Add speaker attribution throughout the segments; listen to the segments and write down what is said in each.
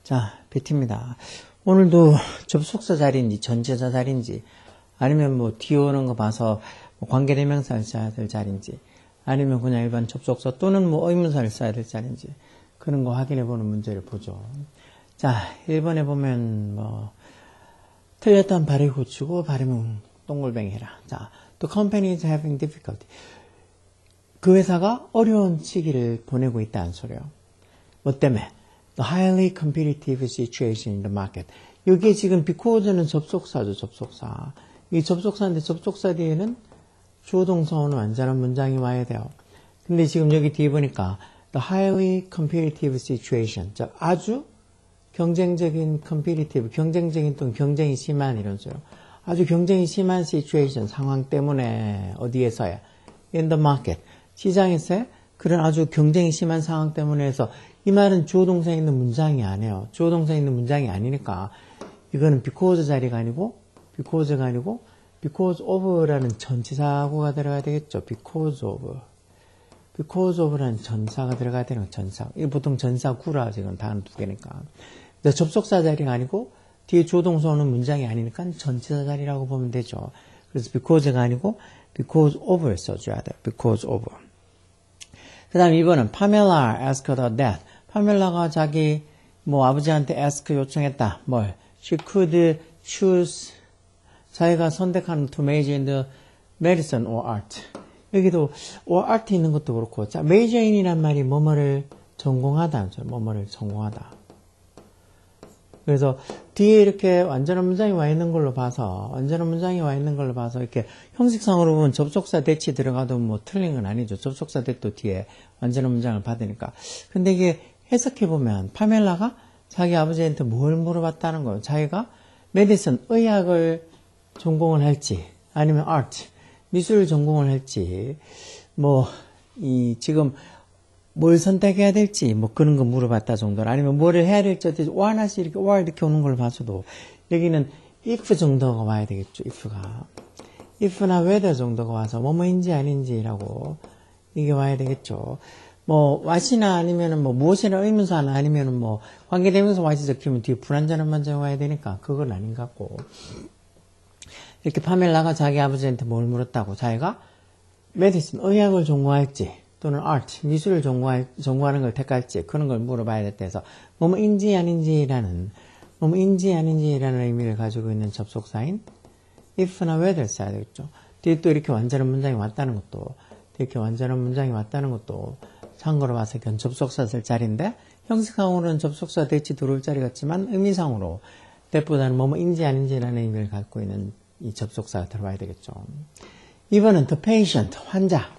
Speaker 1: 자, BT입니다. 오늘도 접속사 자리인지 전체자 자리인지 아니면 뭐 뒤에 오는 거 봐서 뭐 관계대명사를 써야 될 자리인지 아니면 그냥 일반 접속사 또는 뭐 의문사를 써야 될 자리인지 그런 거 확인해 보는 문제를 보죠. 자, 1번에 보면 뭐 틀렸다면 발음 고치고 발음은 동글뱅이 해라. 자, the company is having difficulty. 그 회사가 어려운 시기를 보내고 있다는 소리예요. 뭐 때문에? The highly competitive situation in the market. 여기에 지금 because는 접속사죠, 접속사. 이 접속사인데 접속사 뒤에는 주어 동사 오는 완전한 문장이 와야 돼요. 근데 지금 여기 뒤에 보니까 the highly competitive situation. 자, 아주 경쟁적인 competitive, 경쟁적인 또는 경쟁이 심한 이런 소리요. 아주 경쟁이 심한 situation, 상황 때문에 어디에서야? In the market. 시장에서의 그런 아주 경쟁이 심한 상황 때문에 해서 이 말은 주어 동사에 있는 문장이 아니에요. 주어 동사에 있는 문장이 아니니까 이거는 because 자리가 아니고 because가 아니고 because of라는 전치사구가 들어가야 되겠죠. because of라는 전사가 들어가야 되는 거 전사. 이게 보통 전사구라 지금 단어 두 개니까. 근데 접속사 자리가 아니고 뒤에 주어 동사 오는 문장이 아니니까 전치사 자리라고 보면 되죠. 그래서 because가 아니고 because of를 써줘야 돼요. because of. 그 다음 2번은 Pamela asked her dad. 파멜라가 자기 뭐 아버지한테 ask 요청했다. 뭘? She could choose. 자기가 선택하는 to major in the medicine or art. 여기도 or art 있는 것도 그렇고, 자, major in이란 말이 뭐뭐를 전공하다. 뭐뭐를 전공하다. 그래서 뒤에 이렇게 완전한 문장이 와 있는 걸로 봐서 이렇게 형식상으로 보면 접속사 대치 들어가도 뭐 틀린 건 아니죠. 접속사 대도 뒤에 완전한 문장을 받으니까. 근데 이게 해석해보면 파멜라가 자기 아버지한테 뭘 물어봤다는 거예요. 자기가 메디슨, 의학을 전공을 할지 아니면 아트, 미술을 전공을 할지 지금 뭘 선택해야 될지 뭐 그런 거 물어봤다 정도로 아니면 뭐를 해야 될지 or 하나씩 이렇게 or 이렇게 오는 걸 봐서도 여기는 if 정도가 와야 되겠죠. if나 whether 정도가 와서 뭐뭐인지 아닌지라고 이게 와야 되겠죠. 뭐 what이나 아니면은 뭐 무엇이나 의문사나 아니면은 뭐 관계대명사 what이 적히면 뒤에 불완전한 문장이 와야 되니까 그건 아닌 것 같고 이렇게 파멜라가 자기 아버지한테 뭘 물었다고 자기가 메디슨 의학을 전공할지 또는 art 미술을 전공하는 걸 택할지 그런 걸 물어봐야 됐다 해서 뭐뭐인지 아닌지라는 의미를 가지고 있는 접속사인 if나 whether 써야 되겠죠. 뒤에 또 이렇게 완전한 문장이 왔다는 것도 참고로 봐서 이건 접속사 쓸 자리인데 형식상으로는 접속사 대치 들어올 자리 같지만 의미상으로 대보다는 뭐뭐인지 아닌지라는 의미를 갖고 있는 이 접속사가 들어와야 되겠죠. 2번은 the patient, 환자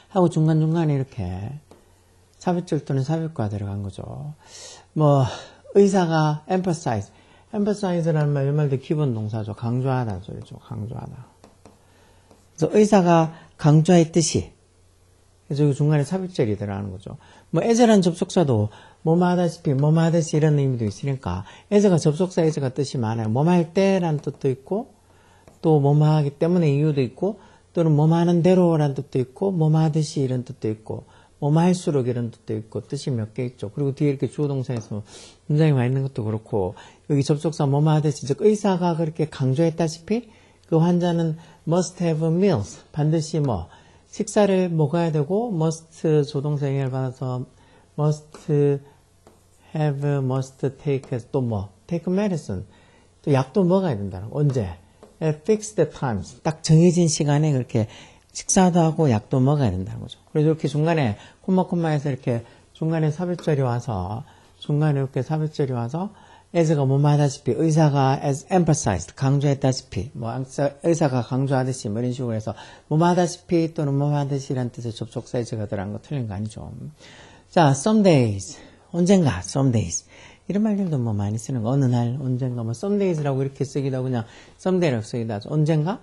Speaker 1: 하고 중간중간에 이렇게 삽입절 또는 삽입과 들어간 거죠. 뭐 의사가 emphasize라는 말, 이 말도 기본 동사죠. 강조하다는 소리죠. 강조하다. 그래서 의사가 강조했듯이 그래서 여기 중간에 삽입절이 들어가는 거죠. 뭐 as라는 접속사도 뭐뭐 하다시 이런 의미도 있으니까 as가 접속사 as가 뜻이 많아요. 뭐뭐 할 때라는 뜻도 있고 또 뭐뭐 하기 때문에 이유도 있고 또는 뭐뭐 하는 대로라는 뜻도 있고 뭐뭐 하듯이 이런 뜻도 있고 뭐뭐 할수록 이런 뜻도 있고 뜻이 몇 개 있죠. 그리고 뒤에 이렇게 주어 동사에서 문장이 와 있는 것도 그렇고 여기 접속사 뭐뭐 하듯이 즉 의사가 그렇게 강조했다시피 그 환자는 must have meals 반드시 식사를 먹어야 되고 must 조동사 영향을 받아서 must have, must take 또 take medicine 또 약도 먹어야 된다는 거. 언제? at fixed times 딱 정해진 시간에 그렇게 식사도 하고 약도 먹어야 된다는 거죠. 그래서 이렇게 중간에 콤마콤마에서 이렇게 중간에 삽입절이 와서 as가 뭐뭐 하다시피 의사가 as emphasized 강조했다시피 의사가 강조하듯이 이런 식으로 해서 뭐뭐 하다시피 또는 뭐뭐 하듯이 이란 뜻의 접속사 as가 들어간 거 틀린 거 아니죠. 자, some days 언젠가 some days 이런 말들도 많이 쓰는 거 어느 날 언젠가 some days라고 이렇게 쓰기도 하고 그냥 someday라고 쓰기도 하죠. 언젠가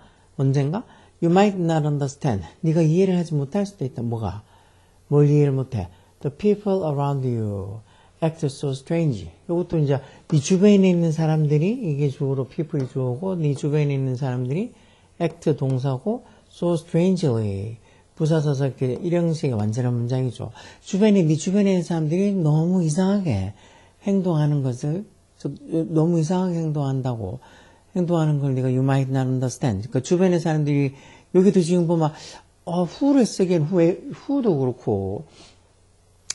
Speaker 1: you might not understand 네가 이해를 하지 못할 수도 있다. 뭘 이해를 못해? the people around you act so strange. 이것도 이제 네 주변에 있는 사람들이 이게 주어로 people이 주어고 네 주변에 있는 사람들이 act 동사고 so strangely 부사서서 이렇게 일형식의 완전한 문장이죠. 네 주변에 있는 사람들이 너무 이상하게 행동하는 것을 너무 이상하게 행동하는 걸 네가 you might not understand. 그러니까 주변의 사람들이 여기도 지금 보면 who를 쓰기엔 who도 그렇고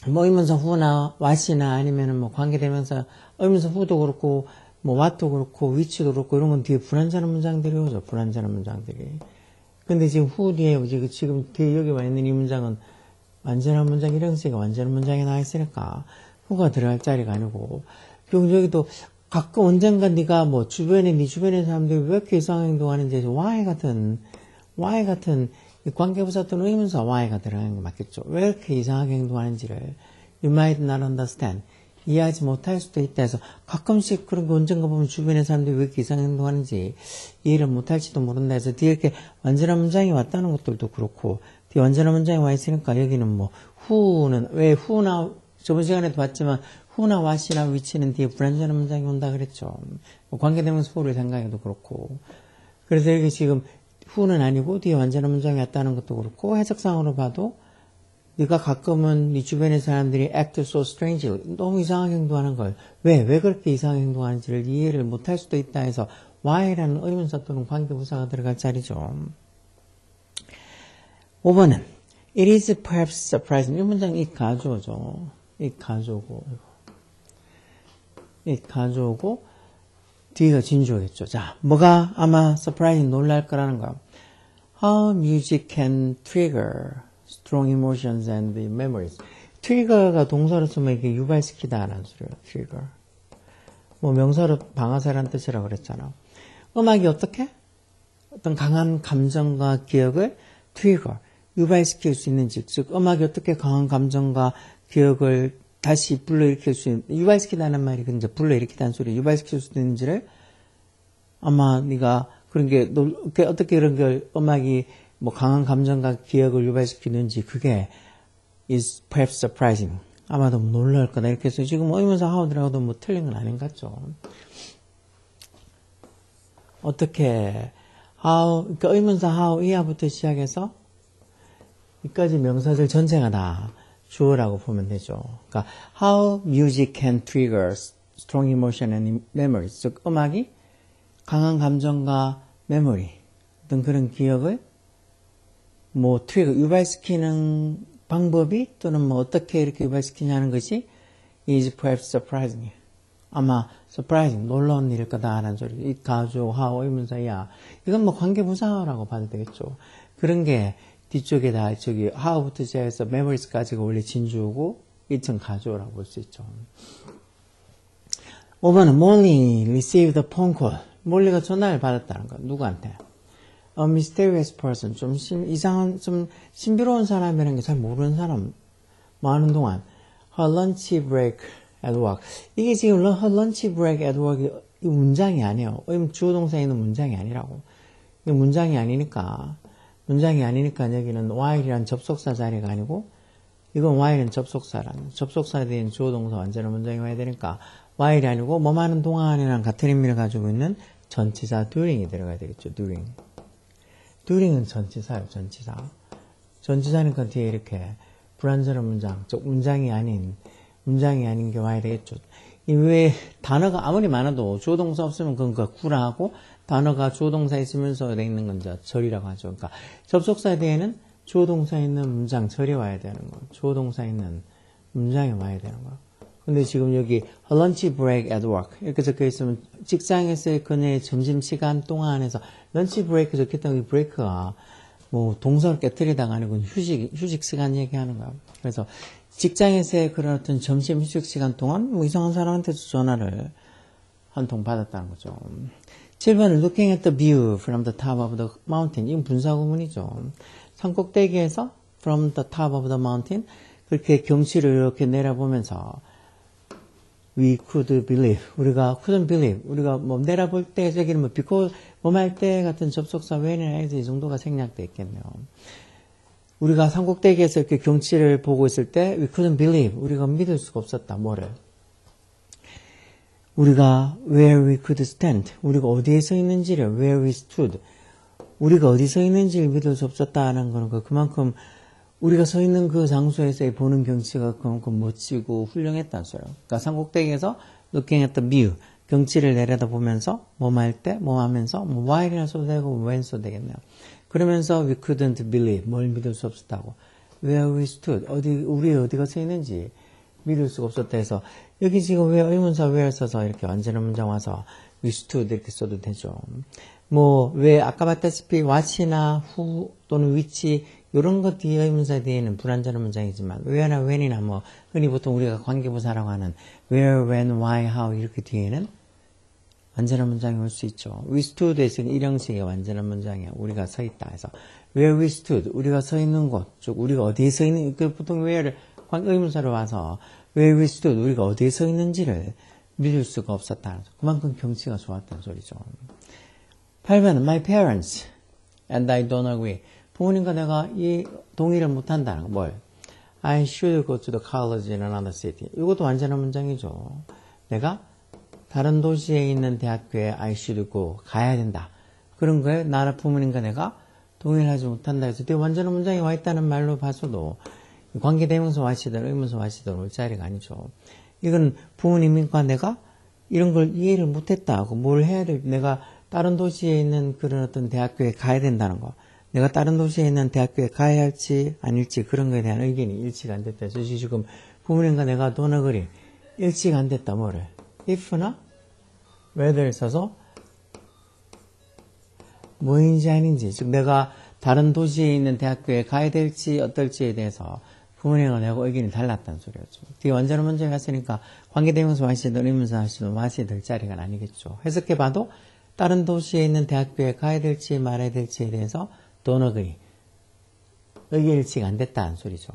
Speaker 1: 뭐 의문사 who나 what이나 아니면은 뭐 관계대명사 의문사 who도 그렇고 뭐 what도 그렇고 which도 그렇고 이런 건 뒤에 불완전한 문장들이 오죠. 불완전한 문장들이. 근데 지금 who 뒤에 지금 뒤에 여기 와 있는 이 문장은 완전한 문장 일형식이 완전한 문장에 나와 있으니까 who가 들어갈 자리가 아니고 여기도 가끔 언젠가 네가 뭐 네 주변의 사람들이 왜 이렇게 이상한 행동하는지 why 같은 이 관계부사 또는 의문사 why가 들어가는 게 맞겠죠. 왜 이렇게 이상하게 행동하는지를 you might not understand. 이해하지 못할 수도 있다 해서 가끔씩 그런 거 언젠가 보면 주변의 사람들이 왜 이렇게 이상하게 행동하는지 이해를 못할지도 모른다 해서 뒤에 이렇게 완전한 문장이 왔다는 것들도 그렇고 뒤에 완전한 문장이 와 있으니까 여기는 뭐 who는 왜 who나 저번 시간에도 봤지만 who나 what이나 which는 뒤에 불완전한 문장이 온다 그랬죠. 뭐 관계대명사 who를 생각해도 그렇고 그래서 여기 지금 who는 아니고 뒤에 완전한 문장이 왔다는 것도 그렇고 해석상으로 봐도 네가 가끔은 네 주변의 사람들이 act so strangely 너무 이상하게 행동하는 걸 왜 그렇게 이상하게 행동하는지를 이해를 못할 수도 있다 해서 why라는 의문사 또는 관계부사가 들어갈 자리죠. 5번은 it is perhaps surprising 이 문장 it 가져오죠. it 가져오고 뒤가 진주어겠죠. 자, 뭐가 아마 surprising 놀랄 거라는 거야. How music can trigger strong emotions and memories. trigger가 동사로 쓰면 이게 유발시키다라는 소리예요. trigger. 뭐 명사로 방아쇠라는 뜻이라고 그랬잖아. 음악이 어떻게? 어떤 강한 감정과 기억을 trigger, 유발시킬 수 있는지, 즉 음악이 어떻게 강한 감정과 기억을 다시 불러일으킬 수 있는, 유발시키다는 말이 이제 불러일으키다는 소리, 유발시킬 수 있는지를 아마 네가 그런 게 어떻게 그런 걸 음악이 뭐 강한 감정과 기억을 유발시키는지 그게 is perhaps surprising. 아마도 놀랄 거다. 이렇게 해서 지금 의문사 how 들어가도 뭐 틀린 건 아닌 것 같죠. 어떻게 how 그러니까 의문사 how 이하부터 시작해서 여기까지 명사들 전체가 다 주어라고 보면 되죠. 그러니까 how music can trigger strong emotion and memories. 즉 음악이 강한 감정과 memory 어떤 그런 기억을 뭐 트리거 유발시키는 방법이 또는 뭐 어떻게 이렇게 유발시키냐는 것이 is perhaps surprising. 아마 surprising 놀라운 일일 거다라는 소리. it 가지고 how 의문사야. 이건 뭐 관계부사라고 봐도 되겠죠. 그런 게 뒤쪽에 다 저기 how부터 시작해서 memories까지가 원래 진주고 it은 가져오라고 볼 수 있죠. 5번은 Molly received a phone call. 몰리가 전화를 받았다는 거. 누구한테? A mysterious person. 좀 이상한, 좀 신비로운 사람이라는 게 잘 모르는 사람. 뭐 하는 동안. Her lunch break at work. 이게 지금 her lunch break at work 이 문장이 아니에요. 주어 동사에 있는 문장이 아니라고. 이게 문장이 아니니까 여기는 while이란 접속사 자리가 아니고 이건 while은 접속사에 대한 주어 동사 완전한 문장이 와야 되니까 while이 아니고 뭐 하는 동안이랑 같은 의미를 가지고 있는 전치사 during이 들어가야 되겠죠. during은 전치사예요. 전치사니까 뒤에 이렇게 불완전한 문장, 즉 문장이 아닌 게 와야 되겠죠. 이 외에 단어가 아무리 많아도 주어 동사 없으면 그건 구라하고 단어가 주어 동사 있으면서 돼 있는 건 이제 절이라고 하죠. 그러니까 접속사에 대해는 주어 동사 있는 문장 절이 와야 되는 거. 주어 동사 있는 문장이 와야 되는 거. 근데 지금 여기 her lunch break at work 이렇게 적혀 있으면 직장에서의 그녀의 점심시간 동안에서 lunch break 적혔던 이 브레이크가 뭐 동사를 깨뜨리다가 아니고 휴식 시간 얘기하는 거야. 그래서 직장에서의 그런 어떤 점심 휴식 시간 동안 뭐 이상한 사람한테서 전화를 한 통 받았다는 거죠. 7번은 looking at the view from the top of the mountain. 이건 분사구문이죠. 산꼭대기에서 from the top of the mountain 그렇게 경치를 이렇게 내려보면서 we could believe. 우리가 couldn't believe. 우리가 뭐 내려볼 때 저기는 뭐 because 뭐할 때 같은 접속사 when이나 as 이 정도가 생략돼 있겠네요. 우리가 산꼭대기에서 이렇게 경치를 보고 있을 때 we couldn't believe. 우리가 믿을 수가 없었다. 뭐를? 우리가 where we could stand. 우리가 어디에 서 있는지를 where we stood. 우리가 어디 서 있는지를 믿을 수 없었다는 거는 그만큼 우리가 서 있는 그 장소에서의 보는 경치가 그만큼 멋지고 훌륭했다는 소리예요. 그러니까 산꼭대기에서 looking at the view, 경치를 내려다보면서 뭐할 때, 뭐 하면서 뭐 while이라 써도 되고 when 써도 되겠네요. 그러면서 we couldn't believe, 뭘 믿을 수 없었다고. where we stood, 우리 어디가 서 있는지 믿을 수가 없었다 해서 여기 지금 왜 의문사 where 써서 이렇게 완전한 문장 와서 we stood 이렇게 써도 되죠. 뭐 왜 아까 봤다시피 what이나 who 또는 which 이런 것 뒤에 의문사 뒤에는 불완전한 문장이지만 where나 when이나 뭐 흔히 보통 우리가 관계부사라고 하는 where, when, why, how 이렇게 뒤에는 완전한 문장이 올 수 있죠. we stood에서는 이 형식의 완전한 문장이에요. 우리가 서 있다 해서 where we stood, 우리가 서 있는 곳, 즉 우리가 어디에 서 있는, 보통 where를 의문사로 와서 where we stood, 우리가 어디에 서 있는지를 믿을 수가 없었다. 그만큼 경치가 좋았다는 소리죠. 8번은 my parents and I don't agree. 부모님과 내가 이 동의를 못한다는 거. 뭘? I should go to the college in another city. 이것도 완전한 문장이죠. 내가 다른 도시에 있는 대학교에 I should go, 가야 된다. 그런 거에 나라 부모님과 내가 동의를 하지 못한다 해서 되게 완전한 문장이 와 있다는 말로 봐서도 관계대명사 와시든 의문사 와시든 올 자리가 아니죠. 이건 부모님과 내가 이런 걸 이해를 못했다고 뭘 해야 될, 내가 다른 도시에 있는 그런 어떤 대학교에 가야 된다는 거. 내가 다른 도시에 있는 대학교에 가야 할지 아닐지 그런 거에 대한 의견이 일치가 안 됐다. 그래서 지금 부모님과 내가 don't agree. 일치가 안 됐다. 뭐를? if나 whether를 써서 뭐인지 아닌지, 즉 내가 다른 도시에 있는 대학교에 가야 될지 어떨지에 대해서 부모님과 내가 의견이 달랐다는 소리였죠. 뒤에 완전한 문장이 왔으니까 관계대명사 와시든 의문사 와시든 와시 될 자리가 아니겠죠. 해석해봐도 다른 도시에 있는 대학교에 가야 될지 말아야 될지에 대해서 don't agree. 의견일치가 안 됐다는 소리죠.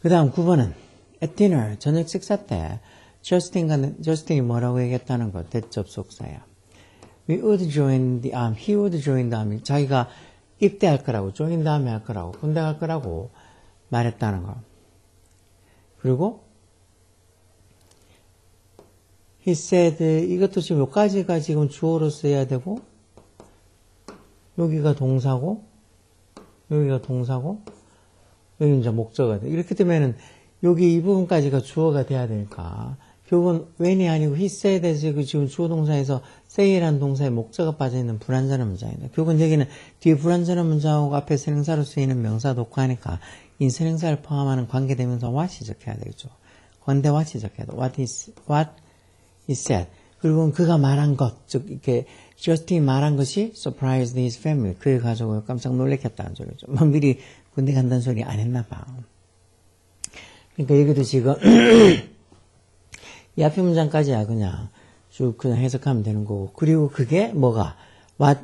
Speaker 1: 그 다음 9번은 at dinner, 저녁 식사 때 저스틴이 뭐라고 얘기했다는 거, 대접속사야. We would join the army, he would join the army. 자기가 입대할 거라고, join the army 할 거라고, 군대 갈 거라고 말했다는 거. 그리고 he said, 이것도 지금 여기까지가 지금 주어로 써야 되고, 여기가 동사고, 여기가 동사고, 여기 이제 목적어가 돼. 이렇게 되면은 여기 이 부분까지가 주어가 돼야 되니까, 결국은 when이 아니고 he said에서 지금 주어 동사에서 say라는 동사에 목적어가 빠져있는 불완전한 문장이다. 결국은 여기는 뒤에 불완전한 문장하고 앞에 선행사로 쓰이는 명사 독화하니까 이 선행사를 포함하는 관계대명사 what이 적혀야 되겠죠. 관대 what이 적혀야 돼. what he said. 그리고 그가 말한 것, 즉 이렇게 저스틴이 말한 것이 surprised his family. 그의 가족을 깜짝 놀래켰다는 소리죠. 뭐 미리 군대 간다는 소리 안 했나 봐. 그러니까 여기도 지금 이 앞에 문장까지야 그냥 쭉 그냥 해석하면 되는 거고. 그리고 그게 뭐가 what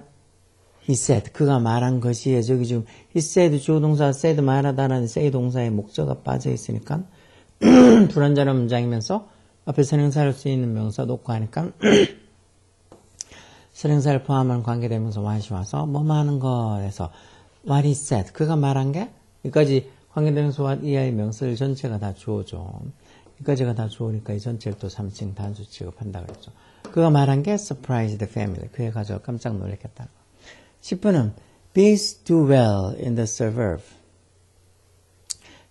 Speaker 1: he said. 그가 말한 것이 저기 지금 he said 주어동사 said 말하다라는 say 동사의 목적어가 빠져 있으니까 불완전한 문장이면서 앞에 선행사를 쓰이는 명사 놓고 하니까 선행사를 포함한 관계대명사 what이 와서 뭐뭐 하는 거에서 what he said. 그가 말한 게 여기까지 관계대명사 what 이하의 명사들 전체가 다 주어죠. 여기까지가 다 주어니까 이 전체를 또 3층 단수 취급한다 그랬죠. 그가 말한 게 surprised the family. 그의 가족을 깜짝 놀랐겠다. 10번은 bees do well in the suburb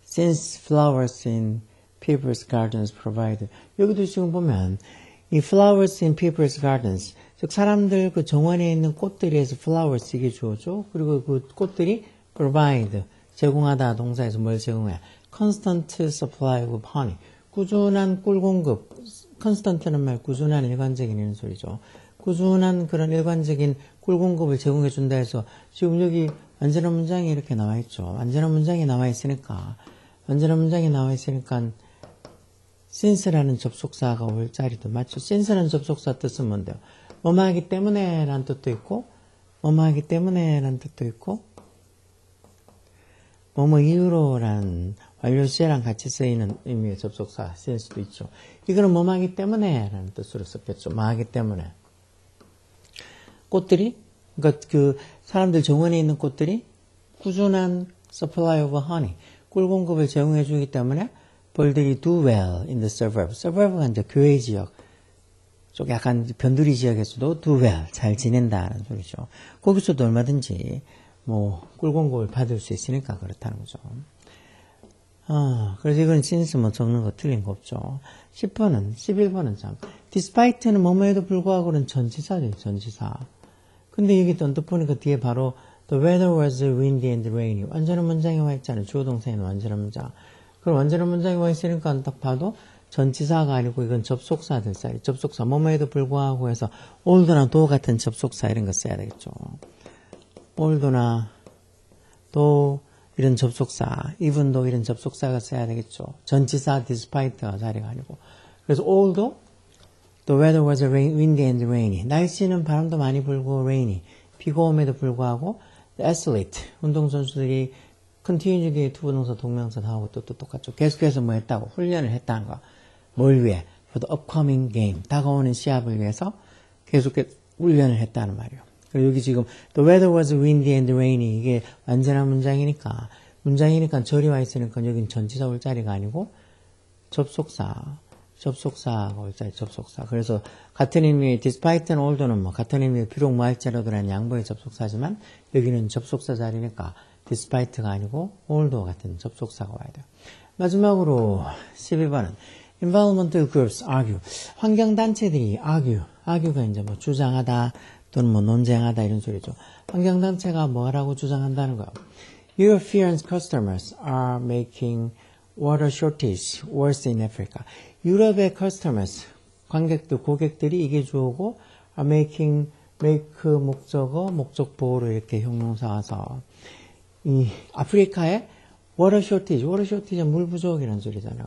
Speaker 1: since flowers in people's gardens provide. 여기도 지금 보면 이 flowers in people's gardens, 즉 사람들 그 정원에 있는 꽃들에서 flowers 이게 주어죠. 그리고 그 꽃들이 provide 제공하다 동사에서 뭘 제공해? constant supply of honey. 꾸준한 꿀 공급. constant는 말 꾸준한 일관적인 이런 소리죠. 꾸준한 그런 일관적인 꿀 공급을 제공해 준다 해서 지금 여기 완전한 문장이 이렇게 나와 있죠. 완전한 문장이 나와 있으니까 since라는 접속사가 올 자리도 맞죠. since라는 접속사 뜻은 뭔데요? 뭐뭐 하기 때문에 라는 뜻도 있고 뭐뭐 하기 때문에 라는 뜻도 있고 뭐뭐 이유로 라는 완료시제랑 같이 쓰이는 의미의 접속사 since도 있죠. 이거는 뭐뭐 하기 때문에 라는 뜻으로 썼겠죠. 뭐 하기 때문에 꽃들이 그러니까 그 사람들 정원에 있는 꽃들이 꾸준한 supply of honey 꿀 공급을 제공해 주기 때문에 벌들이 do well in the suburb. suburb가 이제 교외 지역, 쪽 약간 변두리 지역에서도 do well, 잘 지낸다는 소리죠. 거기서도 얼마든지 뭐 꿀공급을 받을 수 있으니까 그렇다는 거죠. 그래서 이건 진스 뭐 적는 거 틀린 거 없죠. 10번은, 11번은 참. despite는 뭐뭐에도 불구하고는 전치사죠, 전치사. 근데 여기 또 보니까 뒤에 바로 the weather was windy and rainy. 완전한 문장이 와 있잖아요. 주어 동사에는 완전한 문장. 그럼 완전한 문장이 와 있으니까 딱 봐도 전치사가 아니고 이건 접속사 될 사이. 접속사, 뭐뭐에도 불구하고 해서 oldo나 do 같은 접속사 이런 거 써야 되겠죠. oldo나 do 이런 접속사, even though 이런 접속사가 써야 되겠죠. 전치사 despite가 자리가 아니고. 그래서 although the weather was windy and rainy. 날씨는 바람도 많이 불고 rainy. 비가 옴에도 불구하고 the athlete, 운동선수들이 continually 투부동사 동명사 다 하고 또 똑같죠. 계속해서 뭐 했다고? 훈련을 했다는 거. 뭘 위해? For the upcoming game. 다가오는 시합을 위해서 계속해서 훈련을 했다는 말이에요. 그리고 여기 지금 the weather was windy and rainy 이게 완전한 문장이니까 절이 와 있으니까 여긴 전치사 올 자리가 아니고 접속사가 올 자리 접속사. 그래서 같은 의미의 despite and although는 뭐 같은 의미의 비록 뭐 할지라도라는 양보의 접속사지만 여기는 접속사 자리니까 despite가 아니고 although 같은 접속사가 와야 돼요. 마지막으로 12번은 environmental groups argue. 환경단체들이 argue가 이제 뭐 주장하다 또는 뭐 논쟁하다 이런 소리죠. 환경단체가 뭐라고 주장한다는 거예요. European customers are making water shortage worse in Africa. 유럽의 customers, 고객들이 이게 주어고 are make 목적어, 목적보호로 이렇게 형용사 와서 이 아프리카의 water shortage는 물 부족이라는 소리잖아요.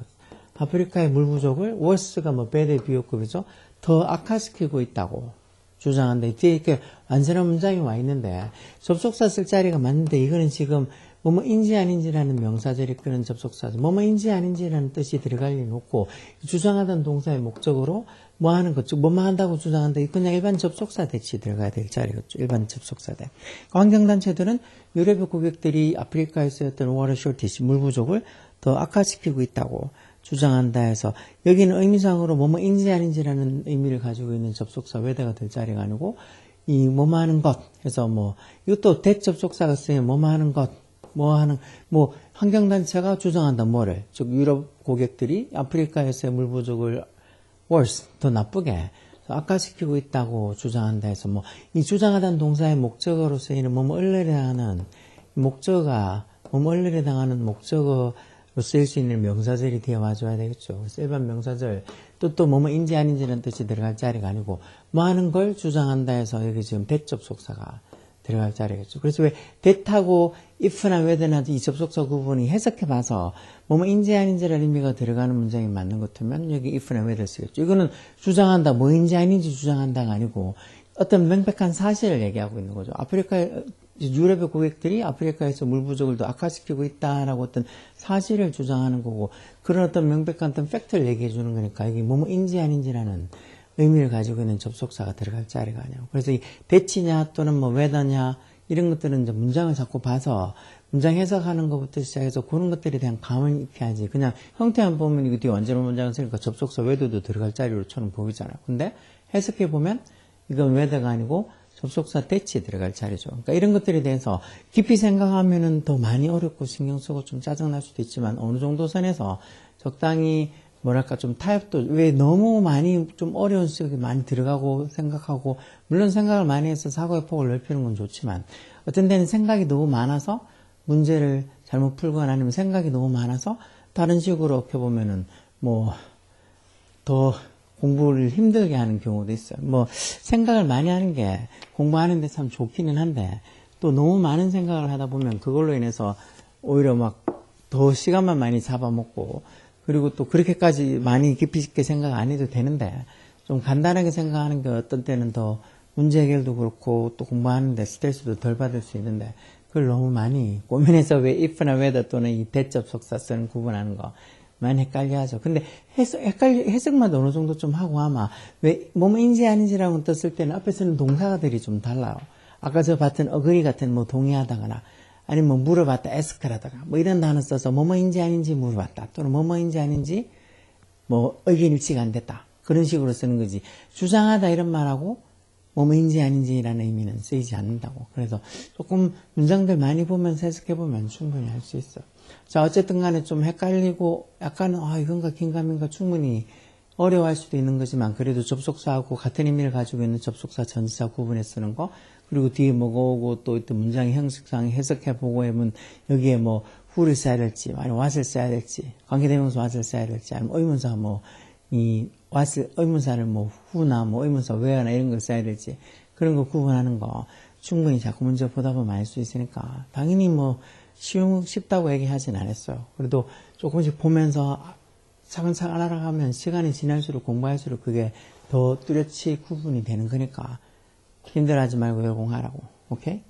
Speaker 1: 아프리카의 물 부족을 worse가 뭐 bad의 비교급이죠. 더 악화시키고 있다고 주장한다. 뒤에 이렇게 완전한 문장이 와 있는데 접속사 쓸 자리가 맞는데 이거는 지금 뭐뭐인지 아닌지라는 명사절이 끄는 접속사죠. 뭐뭐인지 아닌지라는 뜻이 들어갈 일은 없고 주장하던 동사의 목적으로 뭐 하는 것, 즉 뭐뭐 한다고 주장한다. 그냥 일반 접속사 대치 들어가야 될 자리겠죠. 일반 접속사 대. 환경단체들은 유럽의 고객들이 아프리카에서 했던 워터 쇼티지, 물 부족을 더 악화시키고 있다고 주장한다 해서 여기는 의미상으로 뭐뭐인지 아닌지라는 의미를 가지고 있는 접속사 whether가 될 자리가 아니고 이 뭐뭐 하는 것 해서 뭐 이것도 대접속사가 쓰여 뭐뭐 하는 것 뭐 환경단체가 주장한다 뭐를 즉 유럽 고객들이 아프리카에서의 물 부족을 worse 더 나쁘게 악화시키고 있다고 주장한다 해서 뭐 이 주장하다는 동사의 목적어로 쓰이는 뭐뭐 을레에 당하는 목적어가 뭐뭐 을레에 당하는 목적어 로 쓰일 수 있는 명사절이 되어 와줘야 되겠죠. 그래서 일반 명사절 또 뭐뭐인지 아닌지라는 뜻이 들어갈 자리가 아니고 뭐 하는 걸 주장한다 해서 여기 지금 대접속사가 들어갈 자리겠죠. 그래서 왜 that하고 if나 whether나 이 접속사 구분이 해석해봐서 뭐뭐인지 아닌지라는 의미가 들어가는 문장이 맞는 것 같으면 여기 if나 whether 쓰겠죠. 이거는 주장한다 뭐인지 아닌지 주장한다가 아니고 어떤 명백한 사실을 얘기하고 있는 거죠. 유럽의 고객들이 아프리카에서 물 부족을 더 악화시키고 있다라고 어떤 사실을 주장하는 거고 그런 어떤 명백한 어떤 팩트를 얘기해 주는 거니까 이게 뭐뭐인지 아닌지라는 의미를 가지고 있는 접속사가 들어갈 자리가 아니에요. 그래서 이 대치냐 또는 뭐 whether냐 이런 것들은 이제 문장을 자꾸 봐서 문장 해석하는 것부터 시작해서 그런 것들에 대한 감을 익혀야지 그냥 형태만 보면 이거 뒤에 완전한 문장을 쓰니까 접속사 whether도 들어갈 자리로처럼 보이잖아요. 근데 해석해 보면 이건 whether가 아니고 접속사 대치에 들어갈 자리죠. 그러니까 이런 것들에 대해서 깊이 생각하면은 더 많이 어렵고 신경 쓰고 좀 짜증날 수도 있지만 어느 정도 선에서 적당히 뭐랄까 좀 타협도 왜 너무 많이 좀 어려운 지역에 많이 들어가고 생각하고 물론 생각을 많이 해서 사고의 폭을 넓히는 건 좋지만 어떤 데는 생각이 너무 많아서 문제를 잘못 풀거나 아니면 생각이 너무 많아서 다른 식으로 어떻게보면은 뭐 더 공부를 힘들게 하는 경우도 있어요. 뭐 생각을 많이 하는 게 공부하는 데 참 좋기는 한데 또 너무 많은 생각을 하다 보면 그걸로 인해서 오히려 막 더 시간만 많이 잡아먹고 그리고 또 그렇게까지 많이 깊이 있게 생각 안 해도 되는데 좀 간단하게 생각하는 게 어떤 때는 더 문제 해결도 그렇고 또 공부하는데 스트레스도 덜 받을 수 있는데 그걸 너무 많이 고민해서 왜 if나 whether 또는 이 대접속사 쓰는 구분하는 거 많이 헷갈려 하죠. 근데 해석만 어느 정도 좀 하고 아마 왜 뭐뭐인지 아닌지라고 떴을 때는 앞에 쓰는 동사들이 좀 달라요. 아까 저 봤던 agree 같은 뭐 동의하다거나 아니면 뭐 물어봤다 ask라다가 뭐 이런 단어 써서 뭐뭐인지 아닌지 물어봤다 또는 뭐뭐인지 아닌지 뭐 의견 일치가 안 됐다 그런 식으로 쓰는 거지 주장하다 이런 말하고 뭐뭐인지 아닌지라는 의미는 쓰이지 않는다고. 그래서 조금 문장들 많이 보면서 해석해보면 충분히 할 수 있어요. 자, 어쨌든 간에 좀 헷갈리고 약간은 이건가 긴가민가 충분히 어려워할 수도 있는 거지만 그래도 접속사하고 같은 의미를 가지고 있는 접속사 전치사 구분해 쓰는 거, 그리고 뒤에 뭐가 오고 또 문장의 형식상 해석해보고 하면 여기에 뭐 who를 써야 될지 아니면 what을 써야 될지, 관계대명사 what을 써야 될지, 아니면 의문사 의문사를 who나 의문사 where나 이런 걸 써야 될지, 그런 거 구분하는 거 충분히 자꾸 문제 보다 보면 알 수 있으니까 당연히 쉽다고 얘기하진 않았어요. 그래도 조금씩 보면서 차근차근 알아가면 시간이 지날수록 공부할수록 그게 더 뚜렷이 구분이 되는 거니까 힘들어하지 말고 열공하라고. 오케이?